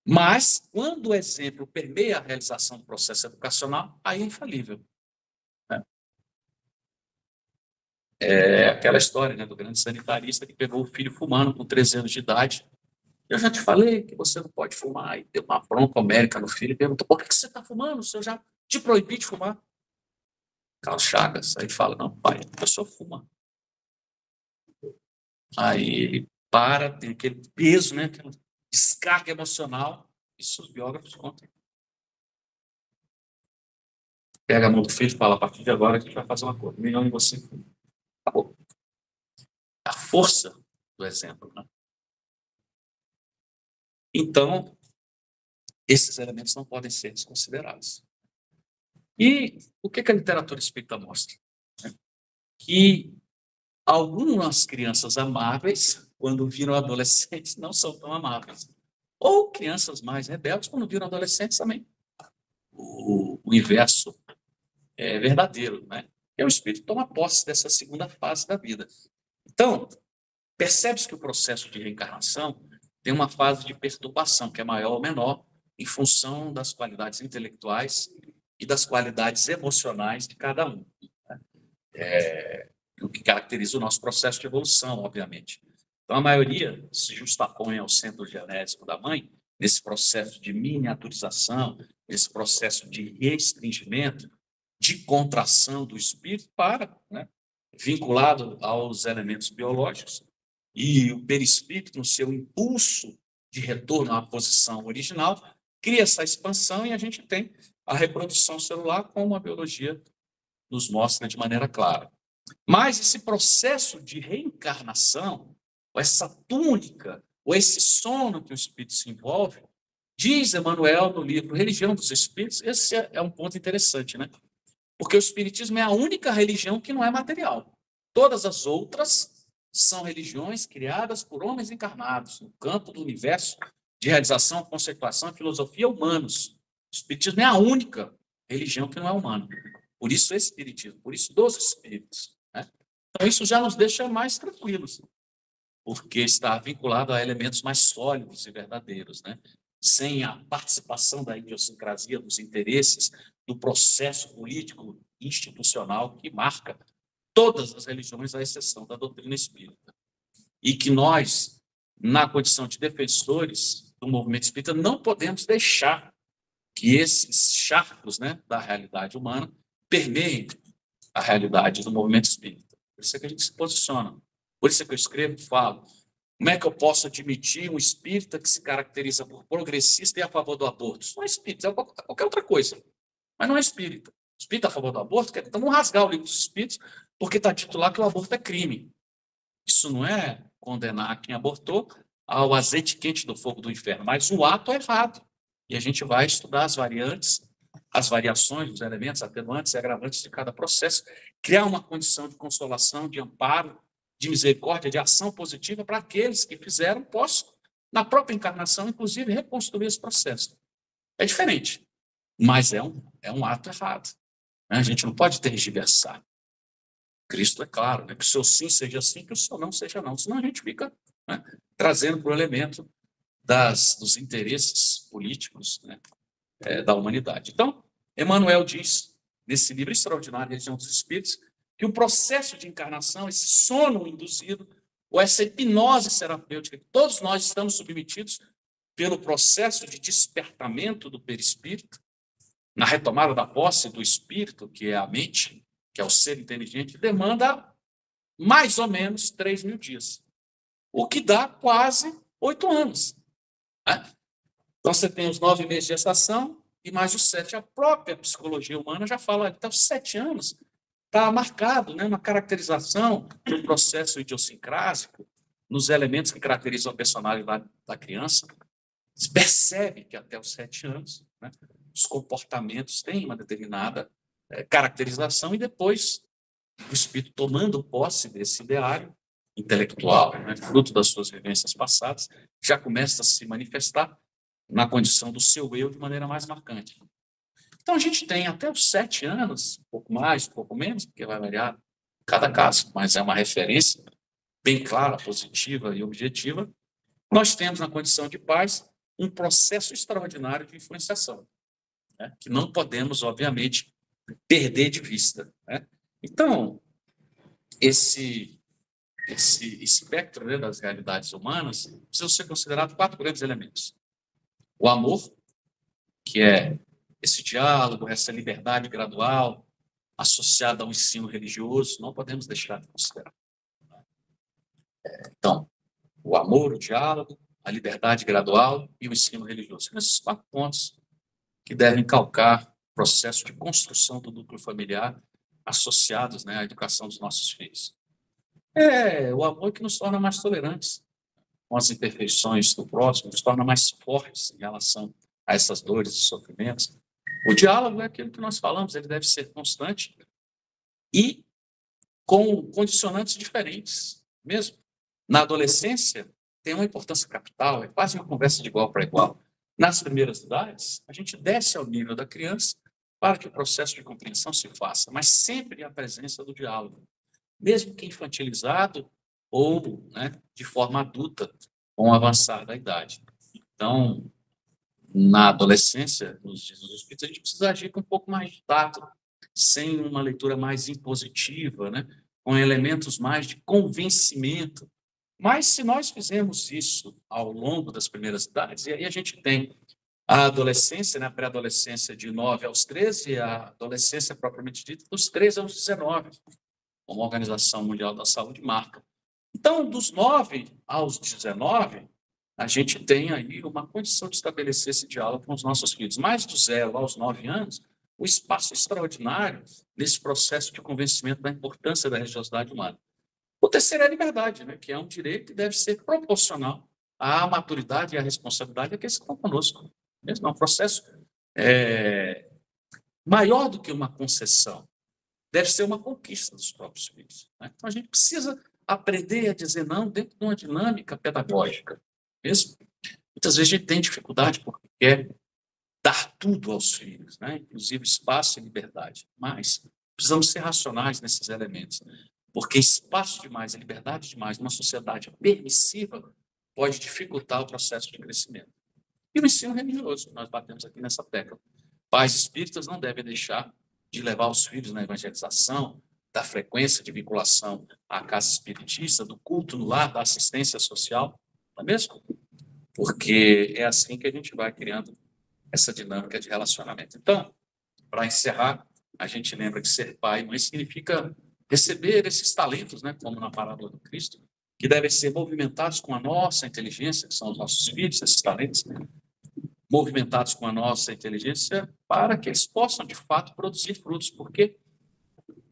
Mas, quando o exemplo permeia a realização do processo educacional, aí é infalível. Né? É aquela história, né, do grande sanitarista que pegou o filho fumando com 13 anos de idade. Eu já te falei que você não pode fumar. E deu uma bronca homérica no filho e perguntou: por que você está fumando? Se eu já te proibi de fumar. Carlos Chagas, aí fala: não, pai, eu só fumo. Aí ele para, tem aquele peso, né, aquela descarga emocional. Isso os biógrafos contam. Pega a mão do filho e fala: a partir de agora a gente vai fazer uma coisa. Melhor em você. Acabou. A força do exemplo. Né? Então, esses elementos não podem ser desconsiderados. E o que a literatura espírita mostra? Que algumas crianças amáveis, quando viram adolescentes, não são tão amáveis. Ou crianças mais rebeldes, quando viram adolescentes, também. O inverso é verdadeiro, né? E o espírito toma posse dessa segunda fase da vida. Então, percebe-se que o processo de reencarnação tem uma fase de perturbação, que é maior ou menor, em função das qualidades intelectuais e das qualidades emocionais de cada um. O que caracteriza o nosso processo de evolução, obviamente. Então, a maioria se justapõe ao centro genésico da mãe, nesse processo de miniaturização, nesse processo de restringimento, de contração do espírito para, né, vinculado aos elementos biológicos, e o perispírito, no seu impulso de retorno à posição original, cria essa expansão e a gente tem a reprodução celular, como a biologia nos mostra de maneira clara. Mas esse processo de reencarnação, ou essa túnica, ou esse sono que o espírito se envolve, diz Emmanuel no livro Religião dos Espíritos, esse é um ponto interessante, né? Porque o espiritismo é a única religião que não é material. Todas as outras são religiões criadas por homens encarnados, no campo do universo de realização, conceituação e filosofia humanos. O espiritismo é a única religião que não é humana. Por isso o espiritismo, por isso dos espíritos. Né? Então isso já nos deixa mais tranquilos, porque está vinculado a elementos mais sólidos e verdadeiros, né? Sem a participação da idiosincrasia dos interesses, do processo político institucional que marca todas as religiões, à exceção da doutrina espírita. E que nós, na condição de defensores do movimento espírita, não podemos deixar que esses charcos, né, da realidade humana permeiem a realidade do movimento espírita. Por isso é que a gente se posiciona. Por isso é que eu escrevo e falo. Como é que eu posso admitir um espírita que se caracteriza por progressista e a favor do aborto? Isso não é espírita, é qualquer outra coisa. Mas não é espírita. Espírita a favor do aborto, então vamos rasgar o livro dos espíritos, porque está dito lá que o aborto é crime. Isso não é condenar quem abortou ao azeite quente do fogo do inferno, mas o ato é errado. E a gente vai estudar as variantes, as variações dos elementos atenuantes e agravantes de cada processo, criar uma condição de consolação, de amparo, de misericórdia, de ação positiva para aqueles que fizeram, possam, na própria encarnação, inclusive, reconstruir esse processo. É diferente, mas é um ato errado. Né? A gente não pode tergiversar. Cristo é claro, né? Que o seu sim seja sim, que o seu não seja não. Senão a gente fica, né, trazendo para o elemento dos interesses políticos, né, da humanidade. Então, Emmanuel diz, nesse livro extraordinário, Religião dos Espíritos, que o processo de encarnação, esse sono induzido, ou essa hipnose terapêutica, que todos nós estamos submetidos pelo processo de despertamento do perispírito, na retomada da posse do espírito, que é a mente, que é o ser inteligente, demanda mais ou menos 3.000 dias, o que dá quase 8 anos. Né? Então, você tem os 9 meses de gestação e mais os 7. A própria psicologia humana já fala, até os 7 anos está marcado, né, uma caracterização do processo idiosincrásico, nos elementos que caracterizam a personalidade da criança. Você percebe que até os 7 anos, né, os comportamentos têm uma determinada caracterização, e depois o espírito tomando posse desse ideário intelectual, né, fruto das suas vivências passadas, já começa a se manifestar na condição do seu eu de maneira mais marcante. Então, a gente tem até os 7 anos, um pouco mais, um pouco menos, porque vai variar em cada caso, mas é uma referência bem clara, positiva e objetiva. Nós temos, na condição de pais, um processo extraordinário de influenciação, né, que não podemos, obviamente, perder de vista, né? Então, esse espectro, né, das realidades humanas precisa ser considerado 4 grandes elementos. O amor, que é esse diálogo, essa liberdade gradual, associada ao ensino religioso, não podemos deixar de considerar. Então, o amor, o diálogo, a liberdade gradual e o ensino religioso. São esses 4 pontos que devem calcar o processo de construção do núcleo familiar associados, né, à educação dos nossos filhos. É o amor que nos torna mais tolerantes com as imperfeições do próximo, nos torna mais fortes em relação a essas dores e sofrimentos. O diálogo é aquilo que nós falamos, ele deve ser constante e com condicionantes diferentes, mesmo. Na adolescência, tem uma importância capital, é quase uma conversa de igual para igual. Nas primeiras idades, a gente desce ao nível da criança para que o processo de compreensão se faça, mas sempre a presença do diálogo, mesmo que infantilizado ou, né, de forma adulta, com o avançar da idade. Então, na adolescência, nos dias dos espíritos, a gente precisa agir com um pouco mais de tato, sem uma leitura mais impositiva, né, com elementos mais de convencimento. Mas se nós fizermos isso ao longo das primeiras idades, e aí a gente tem a adolescência, né, a pré-adolescência de 9 aos 13, e a adolescência propriamente dita dos 13 aos 19, como a Organização Mundial da Saúde marca. Então, dos 9 aos 19, a gente tem aí uma condição de estabelecer esse diálogo com os nossos filhos. Mais do 0 aos 9 anos, o espaço extraordinário nesse processo de convencimento da importância da religiosidade humana. O terceiro é a liberdade, né, que é um direito que deve ser proporcional à maturidade e à responsabilidade daqueles que estão conosco. Mesmo é um processo maior do que uma concessão. Deve ser uma conquista dos próprios filhos, né? Então, a gente precisa aprender a dizer não dentro de uma dinâmica pedagógica. Mesmo. Muitas vezes a gente tem dificuldade porque quer dar tudo aos filhos, né? Inclusive espaço e liberdade. Mas precisamos ser racionais nesses elementos, porque espaço demais e liberdade demais numa sociedade permissiva pode dificultar o processo de crescimento. E o ensino religioso, nós batemos aqui nessa tecla. Pais espíritas não devem deixar de levar os filhos na evangelização, da frequência de vinculação à casa espiritista, do culto no lar, da assistência social, não é mesmo? Porque é assim que a gente vai criando essa dinâmica de relacionamento. Então, para encerrar, a gente lembra que ser pai e mãe significa receber esses talentos, né, como na parábola do Cristo, que devem ser movimentados com a nossa inteligência, que são os nossos filhos, esses talentos, né, movimentados com a nossa inteligência para que eles possam, de fato, produzir frutos, porque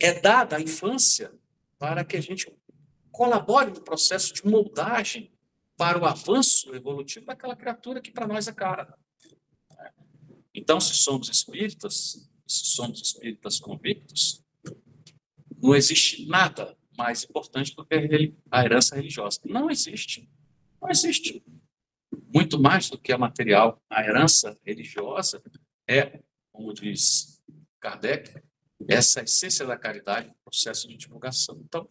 é dada a infância para que a gente colabore no processo de moldagem para o avanço evolutivo daquela criatura que para nós é cara. Então, se somos espíritas convictos, não existe nada mais importante do que a herança religiosa. Não existe. Não existe. Muito mais do que a material. A herança religiosa é, como diz Kardec, essa essência da caridade, processo de divulgação. Então,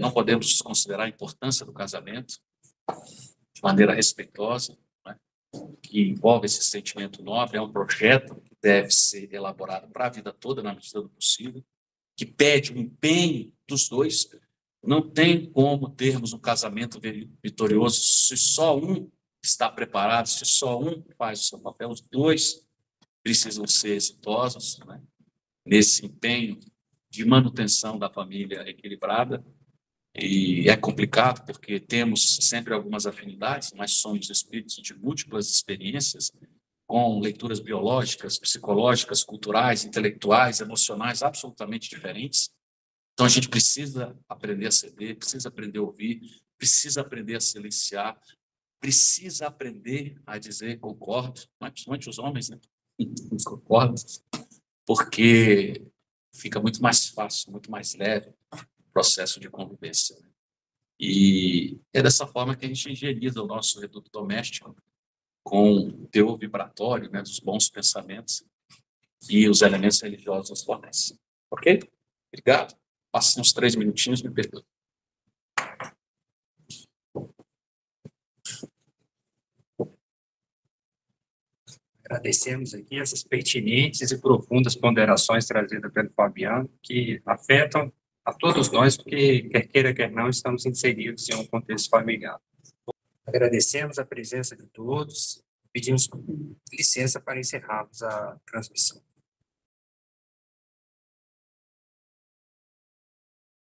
não podemos desconsiderar a importância do casamento de maneira respeitosa, né, que envolve esse sentimento nobre, é um projeto que deve ser elaborado para a vida toda, na medida do possível, que pede o empenho dos dois. Não tem como termos um casamento vitorioso se só um está preparado, se só um faz o seu papel. Os dois precisam ser exitosos, né, nesse empenho de manutenção da família equilibrada. E é complicado porque temos sempre algumas afinidades, mas somos espíritos de múltiplas experiências, com leituras biológicas, psicológicas, culturais, intelectuais, emocionais absolutamente diferentes. Então, a gente precisa aprender a ceder, precisa aprender a ouvir, precisa aprender a silenciar, precisa aprender a dizer concordo, principalmente os homens, né? Concordam. porque fica muito mais fácil, muito mais leve o processo de convivência, né? E é dessa forma que a gente higieniza o nosso reduto doméstico, com o teor vibratório, né, dos bons pensamentos que os elementos religiosos nos fornecem. Ok? Obrigado. Passem uns 3 minutinhos, me perdoe. Agradecemos aqui essas pertinentes e profundas ponderações trazidas pelo Fabiano, que afetam a todos nós, porque, quer queira, quer não, estamos inseridos em um contexto familiar. Agradecemos a presença de todos, pedimos licença para encerrarmos a transmissão.